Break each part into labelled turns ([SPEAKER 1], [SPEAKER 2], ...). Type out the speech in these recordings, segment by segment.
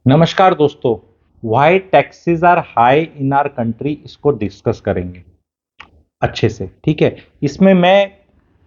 [SPEAKER 1] नमस्कार दोस्तों। Why taxes are high in our country, इसको डिस्कस करेंगे अच्छे से। ठीक है, इसमें मैं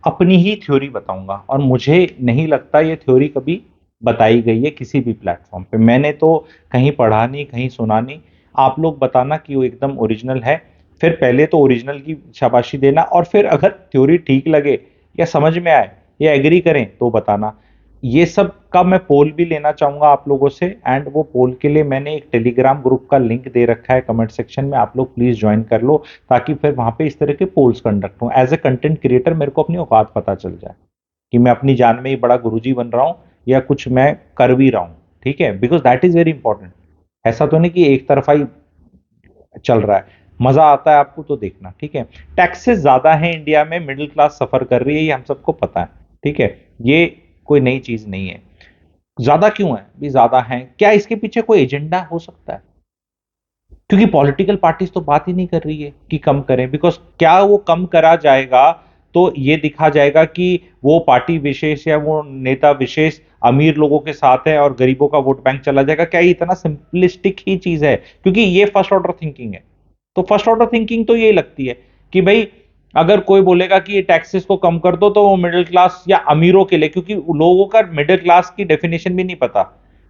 [SPEAKER 1] अपनी ही थ्योरी बताऊंगा और मुझे नहीं लगता ये थ्योरी कभी बताई गई है किसी भी प्लेटफॉर्म पे। मैंने तो कहीं पढ़ा नहीं, कहीं सुना नहीं। आप लोग बताना कि वो एकदम ओरिजिनल है। फिर पहले तो ओरिजिनल की शाबाशी देना, और फिर अगर थ्योरी ठीक लगे या समझ में आए या एग्री करें तो बताना। ये सब का मैं पोल भी लेना चाहूंगा आप लोगों से, एंड वो पोल के लिए मैंने एक टेलीग्राम ग्रुप का लिंक दे रखा है कमेंट सेक्शन में, आप लोग प्लीज ज्वाइन कर लो, ताकि फिर वहां पे इस तरह के पोल्स कंडक्ट हो। एज ए कंटेंट क्रिएटर मेरे को अपनी औकात पता चल जाए कि मैं अपनी जान में ही बड़ा गुरुजी बन रहा हूँ या कुछ मैं कर भी रहा हूँ। ठीक है, because that is very important. ऐसा तो नहीं कि एक तरफा ही चल रहा है। मजा आता है आपको तो देखना। ठीक है, टैक्सेस ज्यादा है इंडिया में, मिडिल क्लास सफर कर रही है, ये हम सबको पता है। ठीक है, ये कोई नई चीज नहीं है। ज्यादा क्यों है भी, ज्यादा है क्या, इसके पीछे कोई एजेंडा हो सकता है? क्योंकि पॉलिटिकल पार्टीज तो बात ही नहीं कर रही है कि कम करें। बिकॉज क्या वो कम करा जाएगा तो ये दिखा जाएगा कि वो पार्टी विशेष या वो नेता विशेष अमीर लोगों के साथ है और गरीबों का वोट बैंक चला जाएगा? क्या ये इतना सिंपलिस्टिक ही चीज है? क्योंकि ये फर्स्ट ऑर्डर थिंकिंग है। तो फर्स्ट ऑर्डर थिंकिंग तो ये लगती है कि भाई अगर कोई बोलेगा कि ये टैक्सेस को कम कर दो तो वो मिडिल क्लास या अमीरों के लिए, क्योंकि लोगों का मिडिल क्लास की डेफिनेशन भी नहीं पता।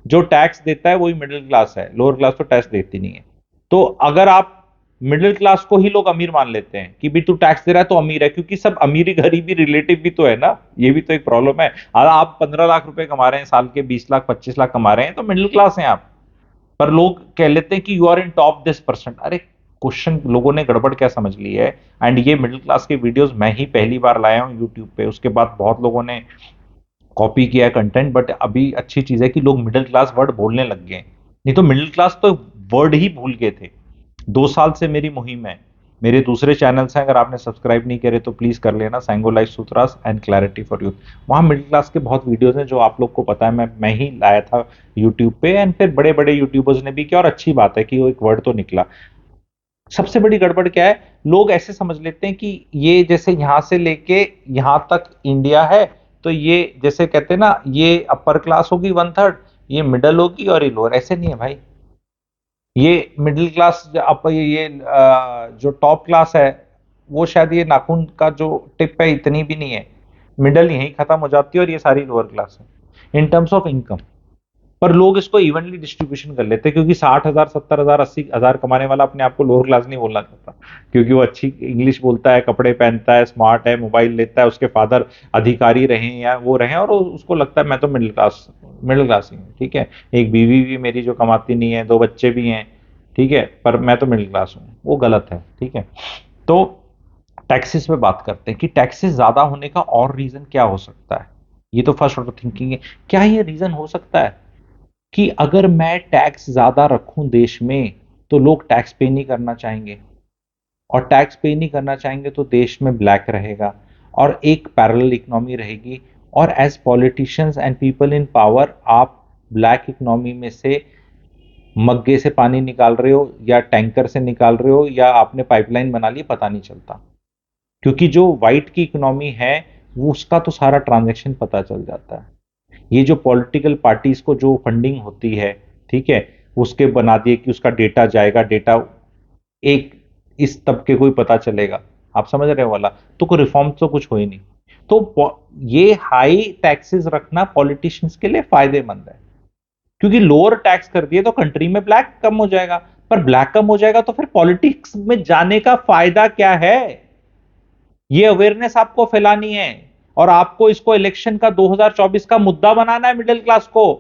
[SPEAKER 1] जो टैक्स देता है वही मिडिल क्लास है, लोअर क्लास तो टैक्स देती नहीं है। तो अगर आप मिडिल क्लास को ही लोग अमीर मान लेते हैं कि भी तू टैक्स दे रहा है तो अमीर है, क्योंकि सब अमीरी गरीबी रिलेटिव भी तो है ना, ये भी तो एक प्रॉब्लम है। आप 15 लाख रुपए कमा रहे हैं साल के, 20 लाख 25 लाख कमा रहे हैं, तो मिडिल क्लास हैं आप। पर लोग कह लेते हैं कि यू आर इन टॉप 10%। अरे क्वेश्चन लोगों ने गड़बड़ क्या समझ ली है। एंड ये मिडिल क्लास के वीडियोस मैं ही पहली बार लाया हूँ यूट्यूब पे, उसके बाद बहुत लोगों ने कॉपी किया है कंटेंट। बट अभी अच्छी चीज है कि लोग मिडिल क्लास वर्ड बोलने लग गए, नहीं तो मिडिल क्लास तो वर्ड ही भूल गए थे। 2 साल से मेरी मुहिम है। मेरे दूसरे चैनल्स हैं, अगर आपने सब्सक्राइब नहीं करे तो प्लीज कर लेना, सैंगो life sutras and clarity for youth. वहां मिडिल क्लास के बहुत वीडियोस हैं जो आप लोग को पता है, मैं ही लाया था यूट्यूब पे। एंड फिर बड़े बड़े यूट्यूबर्स ने भी किया, और अच्छी बात है कि वो एक वर्ड तो निकला। सबसे बड़ी गड़बड़ क्या है, लोग ऐसे समझ लेते हैं कि ये जैसे यहां से लेके यहां तक इंडिया है, तो ये जैसे कहते हैं ना, ये अपर क्लास होगी 1/3, ये मिडल होगी और ये लोअर। ऐसे नहीं है भाई। ये मिडिल क्लास अप ये जो टॉप क्लास है, वो शायद ये नाखून का जो टिप है इतनी भी नहीं है। मिडल यहीं खत्म हो जाती है और ये सारी लोअर क्लास है इन टर्म्स ऑफ इनकम। पर लोग इसको इवनली डिस्ट्रीब्यूशन कर लेते हैं, क्योंकि 60,000 70,000 80,000 कमाने वाला अपने आप को लोअर क्लास नहीं बोलना चाहता, क्योंकि वो अच्छी इंग्लिश बोलता है, कपड़े पहनता है, स्मार्ट है, मोबाइल लेता है, उसके फादर अधिकारी रहे या वो रहे, और उसको लगता है मैं तो मिडिल क्लास ही हूँ। ठीक है, एक बीवी भी मेरी जो कमाती नहीं है, 2 बच्चे भी हैं, ठीक है, पर मैं तो मिडिल क्लास हूँ, वो गलत है। ठीक है, तो टैक्सेस पे बात करते हैं कि टैक्सेस ज्यादा होने का और रीजन क्या हो सकता है। ये तो फर्स्ट ऑर्डर थिंकिंग है। क्या ये रीजन हो सकता है कि अगर मैं टैक्स ज्यादा रखूं देश में तो लोग टैक्स पे नहीं करना चाहेंगे, और टैक्स पे नहीं करना चाहेंगे तो देश में ब्लैक रहेगा और एक पैरेलल इकोनॉमी रहेगी। और as politicians and people in power, आप ब्लैक इकोनॉमी में से मग्गे से पानी निकाल रहे हो या टैंकर से निकाल रहे हो या आपने पाइपलाइन बना ली, पता नहीं चलता। क्योंकि जो व्हाइट की इकोनॉमी है वो उसका तो सारा ट्रांजैक्शन पता चल जाता है। ये जो पॉलिटिकल पार्टीज को जो फंडिंग होती है, ठीक है, उसके बना दिए कि उसका डेटा जाएगा, डेटा एक इस तबके को ही पता चलेगा। आप समझ रहे हो वाला? तो कोई रिफॉर्म तो कुछ हो ही नहीं। तो ये हाई टैक्सेस रखना पॉलिटिशियंस के लिए फायदेमंद है, क्योंकि लोअर टैक्स कर दिए तो कंट्री में ब्लैक कम हो जाएगा। पर ब्लैक कम हो जाएगा तो फिर पॉलिटिक्स में जाने का फायदा क्या है? ये अवेयरनेस आपको फैलानी है, और आपको इसको इलेक्शन का 2024 का मुद्दा बनाना है मिडिल क्लास को,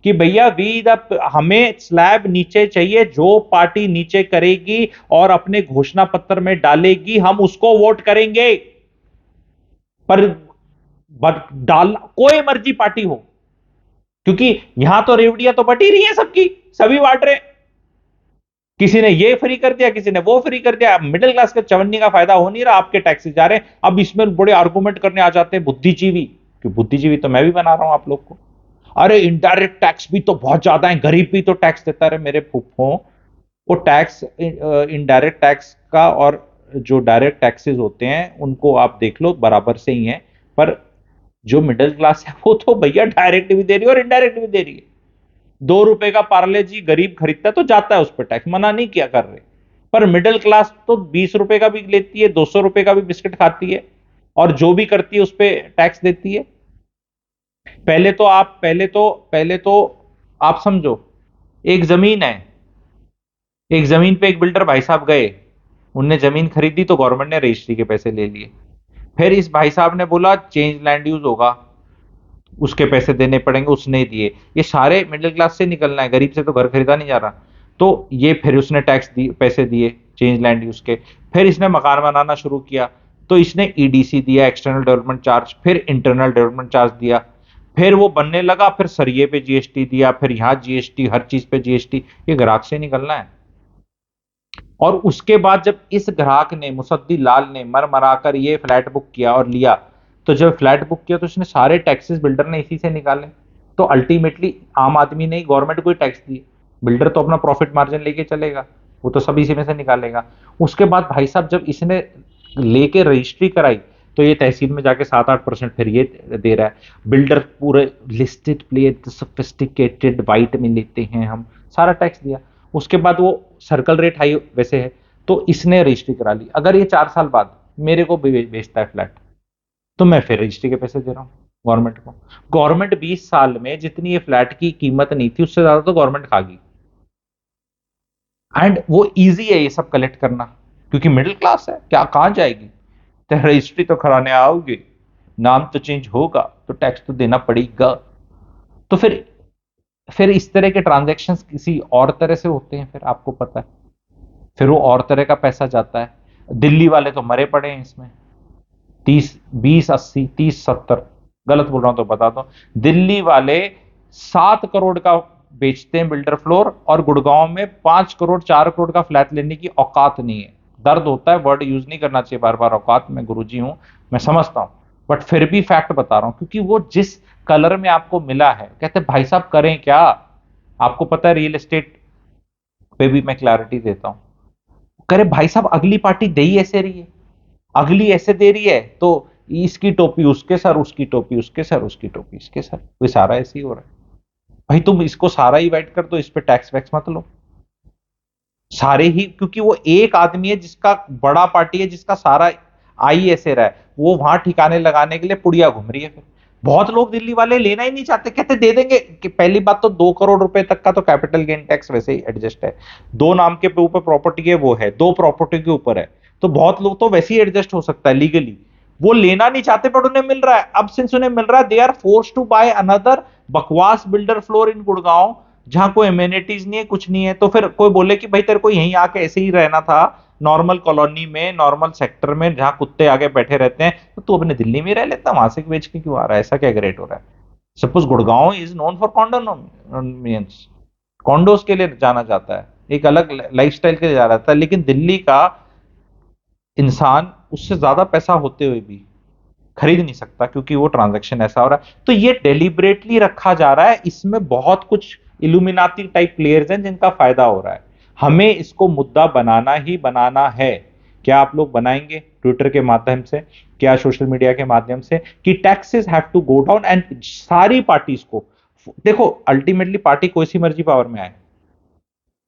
[SPEAKER 1] कि भैया वी द हमें स्लैब नीचे चाहिए, जो पार्टी नीचे करेगी और अपने घोषणा पत्र में डालेगी हम उसको वोट करेंगे। पर डाल कोई मर्जी पार्टी हो, क्योंकि यहां तो रेवड़ियां तो बटी रही है सबकी, सभी बांट रहे। किसी ने ये फ्री कर दिया, किसी ने वो फ्री कर दिया, मिडिल क्लास के चवन्नी का फायदा हो नहीं रहा, आपके टैक्सेस जा रहे हैं। अब इसमें बड़े आर्गूमेंट करने आ जाते हैं बुद्धिजीवी, कि बुद्धिजीवी तो मैं भी बना रहा हूं आप लोग को। अरे इनडायरेक्ट टैक्स भी तो बहुत ज्यादा है, गरीब भी तो टैक्स देता रहे। मेरे फूफो, वो टैक्स इनडायरेक्ट टैक्स का और जो डायरेक्ट टैक्सेस होते हैं उनको आप देख लो बराबर से ही है। पर जो मिडिल क्लास है वो तो भैया डायरेक्ट भी दे रही है और इनडायरेक्ट भी दे रही है। ₹2 का पार्ले जी गरीब खरीदता है तो जाता है उस पर टैक्स, मना नहीं किया कर रहे। पर मिडिल क्लास तो ₹20 का भी लेती है, ₹200 का भी बिस्किट खाती है, और जो भी करती है उस पर टैक्स देती है। पहले तो आप समझो, एक जमीन है, एक जमीन पे एक बिल्डर भाई साहब गए, उनने जमीन खरीदी तो गवर्नमेंट ने रजिस्ट्री के पैसे ले लिए। फिर इस भाई साहब ने बोला चेंज लैंड यूज होगा, उसके पैसे देने पड़ेंगे, उसने दिए। ये सारे मिडिल क्लास से निकलना है, गरीब से तो घर खरीदा नहीं जा रहा। तो ये फिर उसने टैक्स दिए, पैसे दिए चेंज लैंड यूज के। फिर इसने मकान बनाना शुरू किया, तो इसने ईडीसी दिया, एक्सटर्नल डेवलपमेंट चार्ज, फिर इंटरनल डेवलपमेंट चार्ज दिया। फिर वो बनने लगा, फिर सरिये पे जीएसटी दिया, फिर यहाँ जीएसटी, हर चीज पे जीएसटी। ये ग्राहक से निकलना है। और उसके बाद जब इस ग्राहक ने, मुसद्दी लाल ने मर मरा कर ये फ्लैट बुक किया और लिया, तो जब फ्लैट बुक किया तो उसने सारे टैक्सेस बिल्डर ने इसी से निकाले। तो अल्टीमेटली आम आदमी ने गवर्नमेंट को ही टैक्स दिए। बिल्डर तो अपना प्रॉफिट मार्जिन लेके चलेगा, वो तो सब इसी में से निकालेगा। उसके बाद भाई साहब जब इसने लेके रजिस्ट्री कराई, तो ये तहसील में जाके 7-8% फिर ये दे रहा है। बिल्डर पूरे लिस्टेड प्लेयर सोफिस्टिकेटेड वाइट में लेते हैं हम, सारा टैक्स दिया। उसके बाद वो सर्कल रेट हाई वैसे है, तो इसने रजिस्ट्री करा ली। अगर ये 4 साल बाद मेरे को बेचता है फ्लैट, तो मैं फिर रजिस्ट्री के पैसे दे रहा हूँ गवर्नमेंट को। गवर्नमेंट 20 साल में जितनी ये फ्लैट की कीमत नहीं थी, उससे ज्यादा तो गवर्नमेंट खा गई। एंड वो इजी है ये सब कलेक्ट करना, क्योंकि मिडिल क्लास है, क्या कहां जाएगी। तो रजिस्ट्री तो कराने आओगे, नाम तो चेंज होगा, तो टैक्स तो देना पड़ेगा। तो फिर इस तरह के ट्रांजैक्शंस किसी और तरह से होते हैं, फिर आपको पता है, फिर वो और तरह का पैसा जाता है। दिल्ली वाले तो मरे पड़े हैं इसमें, 30, 20, 80, 30, 70, गलत बोल रहा हूं तो बता दो। दिल्ली वाले 7 करोड़ का बेचते हैं बिल्डर फ्लोर, और गुड़गांव में 5 करोड़ 4 करोड़ का फ्लैट लेने की औकात नहीं है। दर्द होता है, वर्ड यूज नहीं करना चाहिए बार बार औकात, मैं गुरुजी हूं, मैं समझता हूं, बट फिर भी फैक्ट बता रहा हूं, क्योंकि वो जिस कलर में आपको मिला है, कहते भाई साहब करें क्या। आपको पता है रियल एस्टेट पे भी मैं क्लैरिटी देता हूं। करे भाई साहब, अगली पार्टी दे ही ऐसे रही है, अगली ऐसे दे रही है, तो इसकी टोपी उसके सर, उसकी टोपी उसके सर, उसकी टोपी इसके सर, वो सारा ऐसे ही हो रहा है। भाई तुम इसको सारा ही वाइट कर दो, इस पे टैक्स वैक्स मत लो सारे ही, क्योंकि वो एक आदमी है जिसका, बड़ा पार्टी है जिसका सारा आई ऐसे रहा है, वो वहां ठिकाने लगाने के लिए पुड़िया घूम रही है। फिर बहुत लोग दिल्ली वाले लेना ही नहीं चाहते, कहते दे देंगे कि पहली बात तो 2 करोड़ रुपए तक का तो कैपिटल गेन टैक्स वैसे ही एडजस्ट है। दो नाम के ऊपर प्रॉपर्टी है, वो है दो प्रॉपर्टी के ऊपर है, तो बहुत लोग तो वैसे ही एडजस्ट हो सकता है लीगली। वो लेना नहीं चाहते, बट उन्हें मिल रहा है। अब सिंस उन्हें मिल रहा है, they are forced to buy another बकवास बिल्डर फ्लोर इन गुड़गांव, जहां कोई इम्यूनिटीज नहीं है, कुछ नहीं है। तो फिर कोई बोले कि भाई तेरे को यहीं आके ऐसे ही रहना था, नॉर्मल कॉलोनी में, नॉर्मल सेक्टर में, जहां कुत्ते आगे बैठे रहते हैं, तो तू अपने दिल्ली में रह लेता, वहां से बेच के क्यों आ रहा है, ऐसा क्या ग्रेट हो रहा है। Suppose Gurgaon is known for condominiums, condos के लिए जाना जाता है, एक अलग लाइफस्टाइल के लिए जाना जाता है, लेकिन दिल्ली का इंसान उससे ज्यादा पैसा होते हुए भी खरीद नहीं सकता, क्योंकि वो ट्रांजैक्शन ऐसा हो रहा है। तो ये डेलिबरेटली रखा जा रहा है, इसमें बहुत कुछ इल्यूमिनाती टाइप प्लेयर्स हैं जिनका फायदा हो रहा है। हमें इसको मुद्दा बनाना ही बनाना है। क्या आप लोग बनाएंगे ट्विटर के माध्यम से, क्या सोशल मीडिया के माध्यम से, कि taxes have to go down, and सारी पार्टीज को देखो, अल्टीमेटली पार्टी कोई सी मर्जी पावर में आए,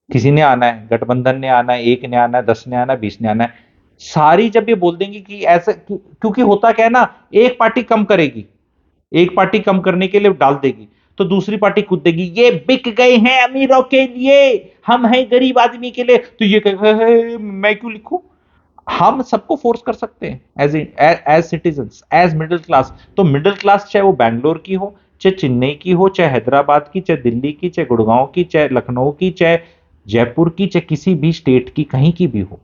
[SPEAKER 1] किसी ने आना है, गठबंधन ने आना है, एक ने आना है, 10 ने आना है, 20 ने आना है, सारी जब ये बोल देंगी कि ऐसे, क्योंकि होता क्या है ना, एक पार्टी कम करेगी, एक पार्टी कम करने के लिए डाल देगी, तो दूसरी पार्टी कूद देगी, ये बिक गए हैं अमीरों के लिए, हम हैं गरीब आदमी के लिए, तो ये कहेगा मैं क्यों लिखूं। हम सबको फोर्स कर सकते हैं as as citizens, as middle class. तो मिडिल क्लास चाहे वो बैंगलोर की हो, चाहे चेन्नई की हो, चाहे हैदराबाद की, चाहे दिल्ली की, चाहे गुड़गांव की, चाहे लखनऊ की, चाहे जयपुर की, चाहे किसी भी स्टेट की, कहीं की भी हो,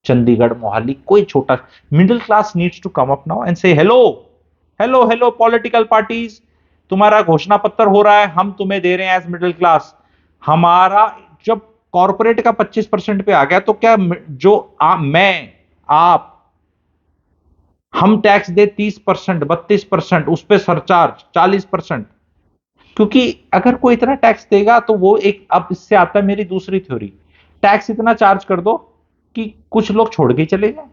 [SPEAKER 1] चंडीगढ़, मोहाली, कोई छोटा, middle class needs to come up now and say hello, hello hello political parties, तुम्हारा घोषणा पत्र हो रहा है, हम तुम्हें दे रहे हैं एज मिडिल क्लास। हमारा जब कॉर्पोरेट का 25% पे आ गया, तो क्या जो मैं, आप, हम टैक्स दे 30%, 32%, उस पर सरचार्ज 40%, क्योंकि अगर कोई इतना टैक्स देगा तो वो एक, अब इससे आता है मेरी दूसरी थ्योरी, टैक्स इतना चार्ज कर दो कि कुछ लोग छोड़ के चले जाए।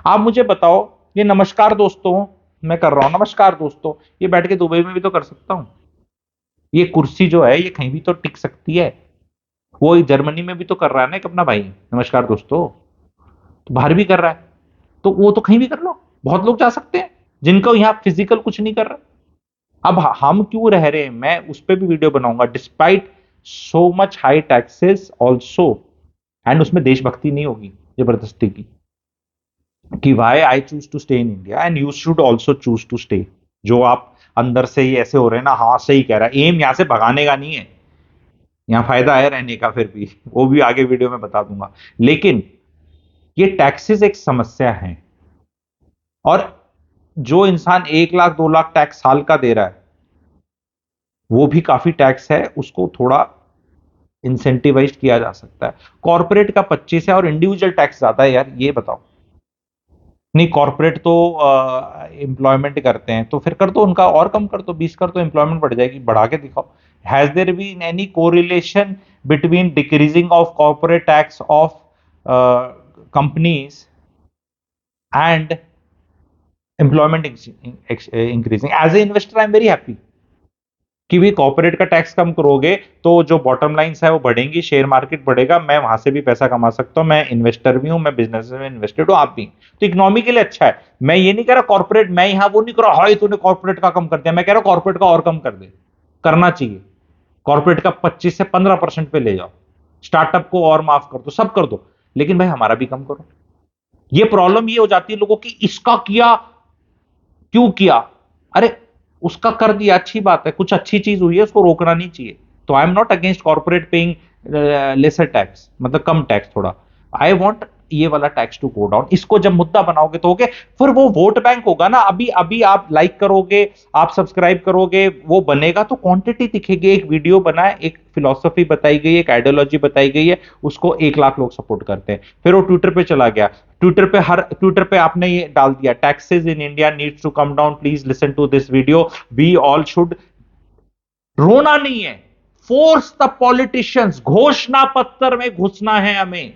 [SPEAKER 1] आप मुझे बताओ, ये नमस्कार दोस्तों मैं कर रहा हूं, नमस्कार दोस्तों, ये बैठ के दुबई में भी तो कर सकता हूं, ये कुर्सी जो है ये कहीं भी तो टिक सकती है। वो जर्मनी में भी तो कर रहा है ना एक अपना भाई, नमस्कार दोस्तों, तो बाहर भी कर रहा है, तो वो तो कहीं भी कर लो, बहुत लोग जा सकते हैं जिनको यहाँ फिजिकल कुछ नहीं कर रहा। अब हम क्यों रह रहे हैं, मैं उस पर भी वीडियो बनाऊंगा। Despite so much high taxes also, and उसमें देशभक्ति नहीं होगी जबरदस्ती की, कि why I choose to stay in India and you should also choose to stay. जो आप अंदर से ही ऐसे हो रहे हैं ना, हाँ सही कह रहा है, एम यहां से भगाने का नहीं है, यहाँ फायदा है रहने का, फिर भी वो भी आगे वीडियो में बता दूंगा। लेकिन ये टैक्सेस एक समस्या है, और जो इंसान 1 लाख 2 लाख टैक्स साल का दे रहा है, वो भी काफी टैक्स है, उसको थोड़ा इंसेंटिवाइज किया जा सकता है। कॉर्पोरेट का 25 है और इंडिविजुअल टैक्स ज्यादा है यार, ये बताओ। नहीं, कॉर्पोरेट तो एम्प्लॉयमेंट करते हैं, तो फिर कर दो उनका और कम कर दो, 20 कर दो, एम्प्लॉयमेंट बढ़ जाएगी, बढ़ा के दिखाओ। Has there been any correlation between decreasing of corporate tax of companies and employment increasing? As a investor I am very happy कि भी कॉर्पोरेट का टैक्स कम करोगे तो जो बॉटम लाइंस है वो बढ़ेंगी, शेयर मार्केट बढ़ेगा, मैं वहां से भी पैसा कमा सकता हूं, मैं इन्वेस्टर भी हूं, मैं बिजनेस में इन्वेस्टेड हूं, आप भी, तो इकोनॉमी के लिए अच्छा है। मैं ये नहीं कह रहा कॉर्पोरेट, मैं यहां वो नहीं कर रहा हाई तूने कॉर्पोरेट का कम कर दिया, मैं कह रहा हूं कॉर्पोरेट का और कम कर दे, करना चाहिए। कॉर्पोरेट का 25 से 15% पे ले जाओ, स्टार्टअप को और माफ कर दो, सब कर दो, लेकिन भाई हमारा भी कम करो। ये प्रॉब्लम ये हो जाती है लोगों की, इसका किया क्यों किया, अरे उसका कर दिया अच्छी बात है, कुछ अच्छी चीज हुई है, उसको रोकना नहीं चाहिए। तो I am not against corporate paying lesser tax, मतलब कम टैक्स थोड़ा, आई वॉन्ट ये वाला टैक्स टू गो डाउन। इसको जब मुद्दा बनाओगे तो होगे, फिर वो वोट बैंक होगा ना। अभी अभी आप लाइक करोगे, आप सब्सक्राइब करोगे, वो बनेगा तो क्वांटिटी दिखेगी। एक वीडियो बनाए, एक फिलॉसफी बताई गई, एक आइडियोलॉजी बताई गई है, उसको 1 लाख लोग सपोर्ट करते हैं, फिर वो ट्विटर पे चला गया, ट्विटर पे आपने ये डाल दिया, taxes in India needs to come down, please listen to this video, we all should. रोना नहीं है, फोर्स द पॉलिटिशियंस, घोषणा पत्र में घुसना है हमें।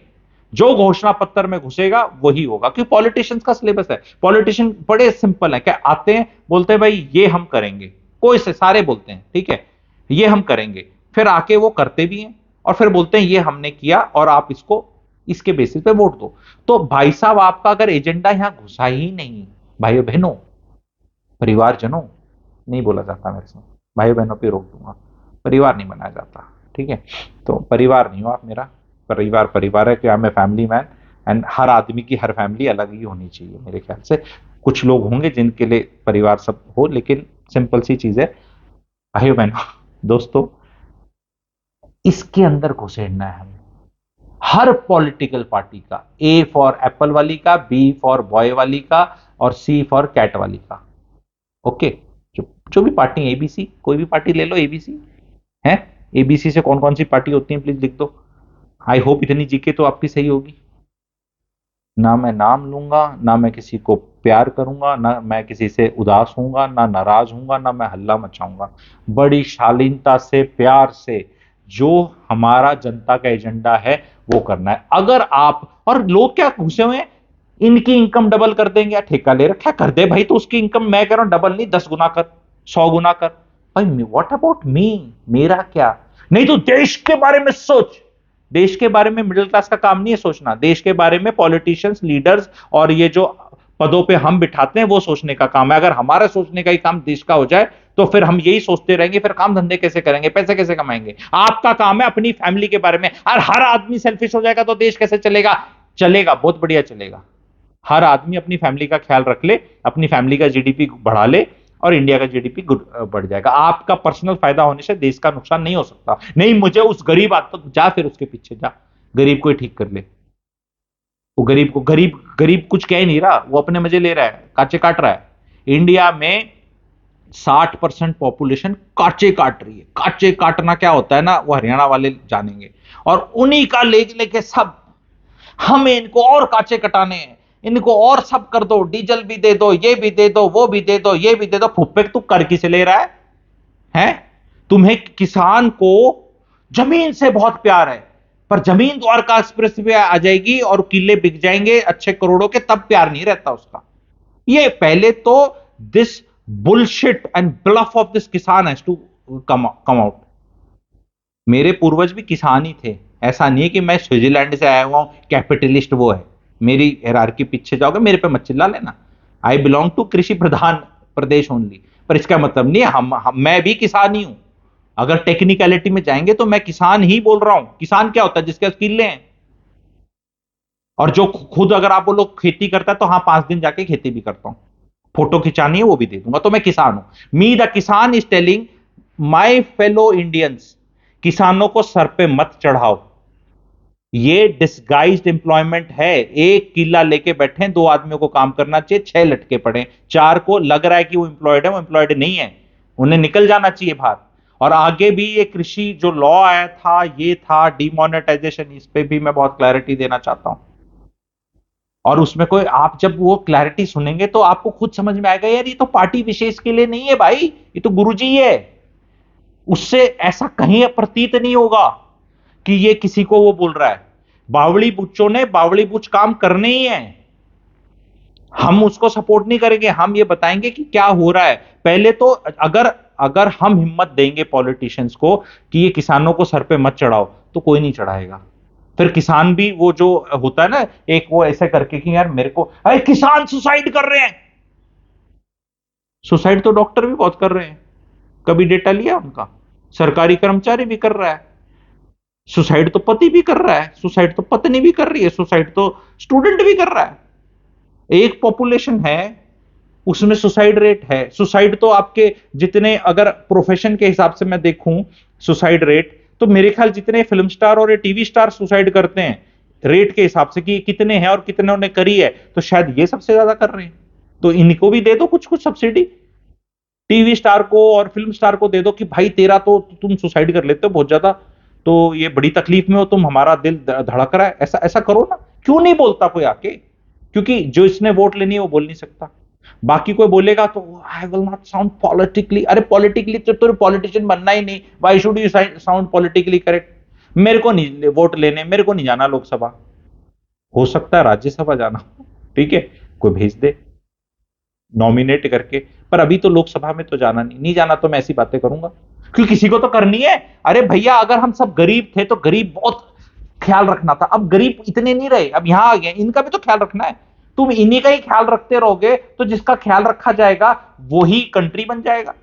[SPEAKER 1] जो घोषणा पत्र में घुसेगा वही होगा, क्योंकि पॉलिटिशियंस का सिलेबस है। पॉलिटिशियन बड़े सिंपल है, क्या आते हैं बोलते हैं भाई ये हम करेंगे, कोई से सारे बोलते हैं ठीक है ये हम करेंगे, फिर आके वो करते भी हैं, और फिर बोलते हैं ये हमने किया और आप इसको इसके बेसिस पे वोट दो। तो भाई साहब आपका अगर एजेंडा यहां घुसा ही नहीं, भाइयों बहनों परिवारजनों, नहीं बोला जाता मेरे से, भाई बहनों पे रोक दूंगा, परिवार नहीं बनाया जाता, ठीक है। तो परिवार नहीं हो आप मेरा, परिवार परिवार है, कि I am a family man, and हर आदमी की हर फैमिली अलग ही होनी चाहिए मेरे ख्याल से। कुछ लोग होंगे जिनके लिए परिवार सब हो, लेकिन सिंपल सी चीज है भाइयों बहनों दोस्तों, इसके अंदर घुसेड़ना है हमें, हर पॉलिटिकल पार्टी का, ए फॉर एप्पल वाली का, बी फॉर बॉय वाली का, और सी फॉर कैट वाली का, ओके। जो जो भी पार्टी, एबीसी, कोई भी पार्टी ले लो, एबीसी है, एबीसी से कौन कौन सी पार्टी होती है प्लीज लिख दो। आई होप इतनी जीके तो आपकी सही होगी। ना मैं नाम लूंगा, ना मैं किसी को प्यार करूंगा, ना मैं किसी से उदास हूंगा, ना नाराज हूंगा, ना मैं हल्ला मचाऊंगा, बड़ी शालीनता से प्यार से जो हमारा जनता का एजेंडा है वो करना है। अगर आप, और लोग क्या घुसे हुए हैं, इनकी इनकम डबल कर देंगे, या ठेका ले रखा है, कर दे भाई, तो उसकी इनकम मैं कह रहा हूं डबल नहीं 10 गुना कर, 100 गुना कर, भाई व्हाट अबाउट मी, मेरा क्या। नहीं तो देश के बारे में सोच, देश के बारे में मिडिल क्लास का काम नहीं है सोचना, देश के बारे में पॉलिटिशियंस, लीडर्स और ये जो पदों पे हम बिठाते हैं वो सोचने का काम है। अगर हमारा सोचने का ही काम देश का हो जाए तो फिर हम यही सोचते रहेंगे, फिर काम धंधे कैसे करेंगे, पैसे कैसे कमाएंगे। आपका काम है अपनी फैमिली के बारे में, और हर आदमी सेल्फिश हो जाएगा तो देश कैसे चलेगा, चलेगा बहुत बढ़िया चलेगा। हर आदमी अपनी फैमिली का ख्याल रख ले, अपनी फैमिली का जीडीपी बढ़ा ले, और इंडिया का जीडीपी बढ़ जाएगा। आपका पर्सनल फायदा होने से देश का नुकसान नहीं हो सकता। नहीं मुझे उस गरीब आदमी तो जा, फिर उसके पीछे जा, गरीब को ही ठीक कर ले। वो गरीब को, गरीब गरीब कुछ कह नहीं रहा, वो अपने मजे ले रहा है, काचे काट रहा है। इंडिया में 60% पॉपुलेशन काचे काट रही है। काचे काटना क्या होता है ना, वो हरियाणा वाले जानेंगे, और उन्हीं का लेके सब हमें इनको और काचे कटाने हैं, इनको और सब कर दो, डीजल भी दे दो, ये भी दे दो, वो भी दे दो, ये भी दे दो। फुप्पे तू कर किसे ले रहा है हैं? तुम्हें किसान को जमीन से बहुत प्यार है, पर जमीन द्वारका एक्सप्रेस वे आ जाएगी और किले बिक जाएंगे अच्छे करोड़ों के, तब प्यार नहीं रहता उसका। ये पहले तो this bullshit and bluff of this kisan has to come out. मेरे पूर्वज भी किसान ही थे, ऐसा नहीं है कि मैं स्विट्जरलैंड से आया हुआ हूं कैपिटलिस्ट वो है। मेरी हायरार्की पीछे जाओगे, मेरे पे मत चिल्ला लेना। आई बिलोंग टू कृषि प्रधान प्रदेश ओनली, पर इसका मतलब नहीं है मैं भी किसान ही हूं। अगर टेक्निकलिटी में जाएंगे तो मैं किसान ही बोल रहा हूं। किसान क्या होता है? जिसके पास किले हैं, और जो खुद अगर आप बोलो खेती करता है तो हाँ 5 दिन जाके खेती भी करता हूं, फोटो खिंचानी है वो भी दे दूंगा, तो मैं किसान हूं। मी द किसान is telling my fellow Indians, किसानों को सर पे मत चढ़ाओ। ये डिसगाइज्ड एम्प्लॉयमेंट है। एक किला लेके बैठे, 2 आदमियों को काम करना चाहिए, 6 लटके पड़े, 4 को लग रहा है कि वो एम्प्लॉयड है, वो एम्प्लॉयड नहीं है, उन्हें निकल जाना चाहिए बाहर। और आगे भी ये कृषि जो लॉ आया था, ये था डिमोनेटाइजेशन, इस पे भी मैं बहुत क्लैरिटी देना चाहता हूं। और उसमें कोई, आप जब वो क्लैरिटी सुनेंगे तो आपको खुद समझ में आएगा, यार ये तो पार्टी विशेष के लिए नहीं है भाई, ये तो गुरुजी है। उससे ऐसा कहीं प्रतीत नहीं होगा कि ये किसी को वो बोल रहा है। बावड़ी बुच्चों ने बावड़ी बुच्च काम करने ही है, हम उसको सपोर्ट नहीं करेंगे। हम ये बताएंगे कि क्या हो रहा है। पहले तो अगर अगर हम हिम्मत देंगे पॉलिटिशियंस को कि ये किसानों को सर पे मत चढ़ाओ, तो कोई नहीं चढ़ाएगा। फिर किसान भी वो जो होता है ना, एक वो ऐसे करके कि यार मेरे को, अरे किसान सुसाइड कर रहे हैं। सुसाइड तो डॉक्टर भी बहुत कर रहे हैं, कभी डेटा लिया उनका? सरकारी कर्मचारी भी कर रहा है सुसाइड, तो पति भी कर रहा है सुसाइड, तो पत्नी भी कर रही है सुसाइड, तो स्टूडेंट भी कर रहा है। एक पॉपुलेशन है, उसमें सुसाइड रेट है। सुसाइड तो आपके जितने, अगर प्रोफेशन के हिसाब से मैं देखूं सुसाइड रेट, तो मेरे ख्याल जितने फिल्म स्टार और टीवी स्टार सुसाइड करते हैं रेट के हिसाब से कि कितने हैं और कितने ने करी है, तो शायद ये सबसे ज्यादा कर रहे हैं। तो इनको भी दे दो कुछ कुछ सब्सिडी, टीवी स्टार को और फिल्म स्टार को दे दो कि भाई तेरा तो तुम सुसाइड कर लेते हो बहुत ज्यादा, तो ये बड़ी तकलीफ में हो तुम, हमारा दिल धड़क रहा है, ऐसा ऐसा करो ना। क्यों नहीं बोलता कोई आके? क्योंकि जो इसने वोट लेनी है वो बोल नहीं सकता। बाकी कोई बोलेगा तो I will not sound politically, अरे पॉलिटिकली तो पॉलिटिशियन बनना ही नहीं, why should you sound politically correct? मेरे को नहीं वोट लेने, मेरे को नहीं जाना लोकसभा, हो सकता है राज्यसभा जाना, ठीक है, कोई भेज दे नॉमिनेट करके, पर अभी तो लोकसभा में तो जाना नहीं, नहीं जाना तो मैं ऐसी बातें करूंगा, क्योंकि किसी को तो करनी है। अरे भैया अगर हम सब गरीब थे तो गरीब बहुत ख्याल रखना था, अब गरीब इतने नहीं रहे, अब यहां आ गए, इनका भी तो ख्याल रखना है। तुम इन्हीं का ही ख्याल रखते रहोगे तो जिसका ख्याल रखा जाएगा वही कंट्री बन जाएगा।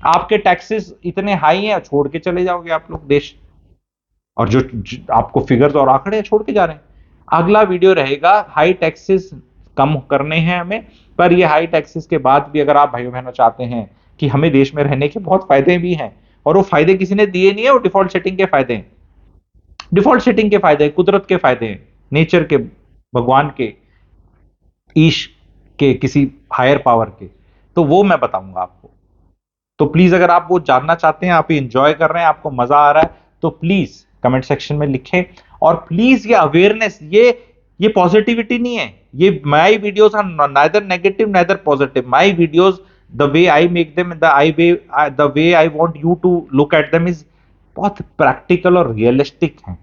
[SPEAKER 1] आपके टैक्सेस इतने हाई हैं, छोड़ के चले जाओगे आप लोग देश, और जो आपको फिगर्स और आंकड़े छोड़ के जा रहे हैं। अगला वीडियो रहेगा हाई टैक्सेस कम करने हैं हमें, पर ये हाई टैक्सेस के बाद भी अगर आप भाइयों बहनों चाहते हैं कि हमें देश में रहने के बहुत फायदे भी हैं, और वो फायदे किसी ने दिए नहीं है, वो डिफॉल्ट सेटिंग के फायदे हैं, डिफॉल्ट सेटिंग के फायदे हैं, कुदरत के फायदे हैं, नेचर के, भगवान के, ईश के, किसी हायर पावर के, तो वो मैं बताऊंगा आपको। तो प्लीज अगर आप वो जानना चाहते हैं, आप इंजॉय कर रहे हैं, आपको मजा आ रहा है, तो प्लीज कमेंट सेक्शन में लिखें। और प्लीज ये अवेयरनेस, ये पॉजिटिविटी नहीं है, ये my videos are neither negative neither positive. My videos, the way I make them, the way I want you to look at them is बहुत प्रैक्टिकल और रियलिस्टिक है।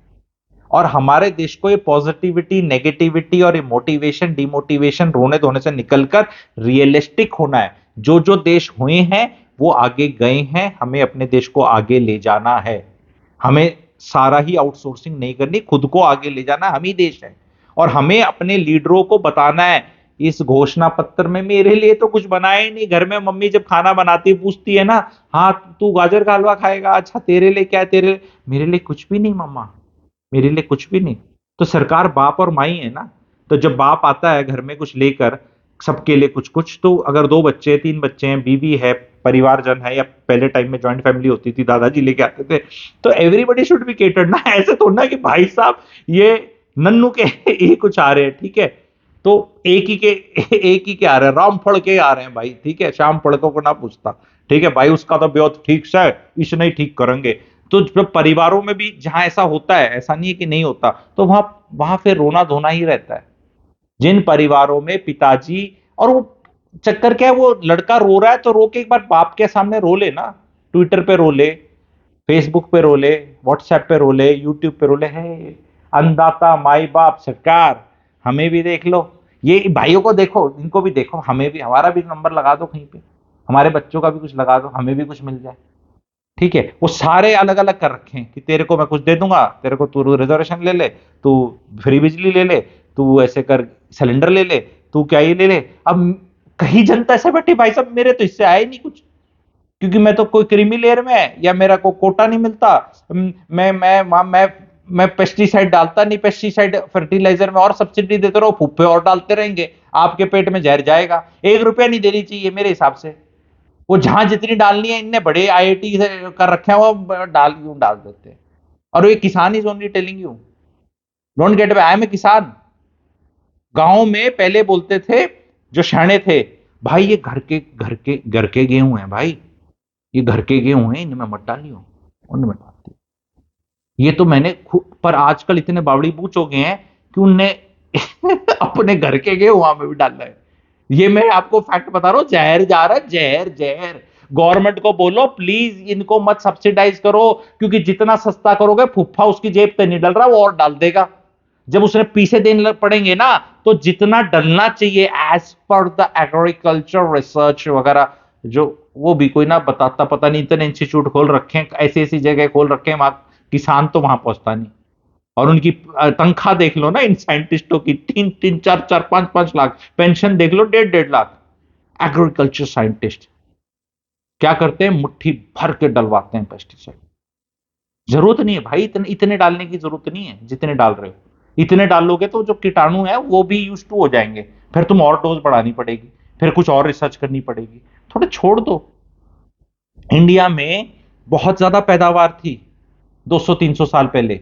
[SPEAKER 1] और हमारे देश को ये पॉजिटिविटी, नेगेटिविटी और ये मोटिवेशन डिमोटिवेशन, रोने धोने से निकलकर रियलिस्टिक होना है। जो जो देश हुए हैं वो आगे गए हैं, हमें अपने देश को आगे ले जाना है। हमें सारा ही आउटसोर्सिंग नहीं करनी, खुद को आगे ले जाना, हम ही देश है। और हमें अपने लीडरों को बताना है, इस घोषणा पत्र में मेरे लिए तो कुछ बनाया ही नहीं। घर में मम्मी जब खाना बनाती पूछती है ना, हाँ तू गाजर का हलवा खाएगा, अच्छा तेरे लिए क्या है, तेरे लिए? मेरे लिए कुछ भी नहीं मम्मा, मेरे लिए कुछ भी नहीं। तो सरकार बाप और माई है ना, तो जब बाप आता है घर में कुछ लेकर सबके लिए कुछ कुछ, तो अगर 2 बच्चे 3 बच्चे हैं, बीवी है, परिवारजन है, या पहले टाइम में जॉइंट फैमिली होती थी, दादाजी लेके आते थे, तो एवरीबडी शुड बी केटर्ड ना। ऐसे तो ना कि भाई साहब ये नन्नू के ये कुछ आ रहे हैं, ठीक है, तो एक ही के आ रहे हैं, राम फड़ के आ रहे हैं भाई, ठीक है, श्याम फड़कों को ना पूछता, ठीक है भाई, उसका तो बहुत ठीक से इसे नहीं ठीक करेंगे। तो जब परिवारों में भी जहां ऐसा होता है, ऐसा नहीं है कि नहीं होता, तो वहां वहां फिर रोना धोना ही रहता है। जिन परिवारों में पिताजी, और वो चक्कर क्या है, वो लड़का रो रहा है तो रो के एक बार बाप के सामने रो ले ना, ट्विटर पे रो ले, फेसबुक पे रो ले, व्हाट्सएप पे रो ले, यूट्यूब पे रो ले, है अन्नदाता माई बाप सरकार, हमें भी देख लो, ये भाइयों को देखो, इनको भी देखो, हमें भी, हमारा भी नंबर लगा दो कहीं पे, हमारे बच्चों का भी कुछ लगा दो, हमें भी कुछ मिल जाए। ठीक है, वो सारे अलग अलग कर रखे हैं कि तेरे को मैं कुछ दे दूंगा, तेरे को तू रिजर्वेशन ले ले, तू फ्री बिजली ले ले, तू ऐसे कर सिलेंडर ले ले, तू क्या ये ले ले। अब कहीं जनता ऐसे बैठी भाई साहब मेरे तो इससे आया ही नहीं कुछ, क्योंकि मैं तो कोई क्रीमी लेयर में है या मेरा को कोटा नहीं मिलता। मैं पेस्टिसाइड डालता नहीं, पेस्टिसाइड फर्टिलाइजर में और सब्सिडी देते रहो, फूफे और डालते रहेंगे, आपके पेट में जहर जाएगा। 1 रुपया नहीं देनी चाहिए मेरे हिसाब से। वो जहां जितनी डालनी है, इनने बड़े आईआईटी से कर रखे हैं, वो डाल देते हैं। और ये kisan is only telling you, don't get I am a kisan. गांव में पहले बोलते थे जो शाणे थे, भाई ये घर के गेहूं है भाई, ये घर के गेहूं है, इनमें मत डालियो, उनमें डालती। ये तो मैंने पर आजकल इतने बावड़ी बूच हो गए हैं कि उनने अपने घर के गेहूं में भी डालना है। ये मैं आपको फैक्ट बता रहा हूं, जहर जा रहा है, जहर जहर। गवर्नमेंट को बोलो प्लीज इनको मत सब्सिडाइज करो, क्योंकि जितना सस्ता करोगे फुफ्फा उसकी जेब पे नहीं डल रहा, वो और डाल देगा। जब उसने पीछे देने पड़ेंगे ना, तो जितना डलना चाहिए as per the agriculture research वगैरह, जो वो भी कोई ना बताता, पता नहीं इतने इंस्टीट्यूट खोल रखे हैं, ऐसी ऐसी जगह खोल रखे हैं, वहां किसान तो वहां पहुंचता नहीं। और उनकी तनख्वाह देख लो ना इन साइंटिस्टों की, 3-3, 4-4, 5-5 लाख, पेंशन देख लो 1.5-1.5 लाख। एग्रीकल्चर साइंटिस्ट क्या करते हैं, मुट्ठी भर के डलवाते हैं पेस्टिसाइड। जरूरत नहीं है भाई, इतने इतने डालने की जरूरत नहीं है जितने डाल रहे हो। इतने डालोगे तो जो कीटाणु है वो भी यूज टू हो जाएंगे, फिर तुम और डोज बढ़ानी पड़ेगी, फिर कुछ और रिसर्च करनी पड़ेगी। थोड़े छोड़ दो। इंडिया में बहुत ज्यादा पैदावार थी 200-300 साल पहले,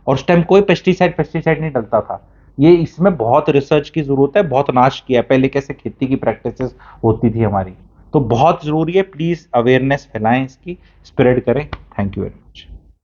[SPEAKER 1] और उस टाइम कोई पेस्टिसाइड पेस्टिसाइड नहीं डलता था। ये इसमें बहुत रिसर्च की जरूरत है, बहुत नाश किया पहले कैसे खेती की प्रैक्टिसेस होती थी हमारी। तो बहुत जरूरी है, प्लीज अवेयरनेस फैलाएं, इसकी स्प्रेड करें। Thank you very much.